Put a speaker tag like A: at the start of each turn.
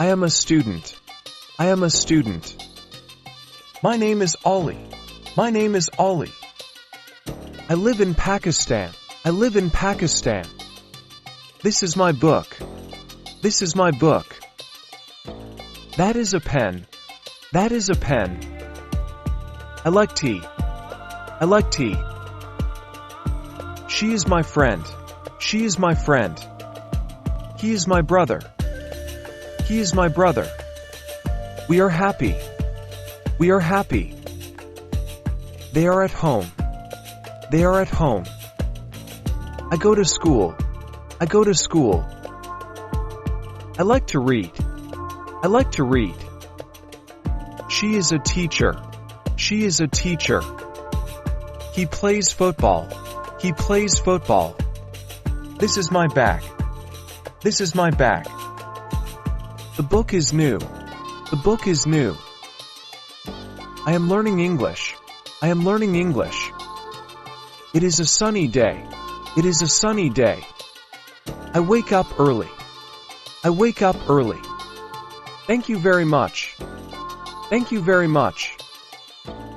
A: I am a student. I am a student. My name is Ollie. My name is Ollie. I live in Pakistan. I live in Pakistan. This is my book. This is my book. That is a pen. That is a pen. I like tea. I like tea. She is my friend. She is my friend. He is my brother. He is my brother. We are happy. We are happy. They are at home. They are at home. I go to school. I go to school. I like to read. I like to read. She is a teacher. She is a teacher. He plays football. He plays football. This is my bag. This is my bag. The book is new. The book is new. I am learning English. I am learning English. It is a sunny day. It is a sunny day. I wake up early. I wake up early. Thank you very much. Thank you very much.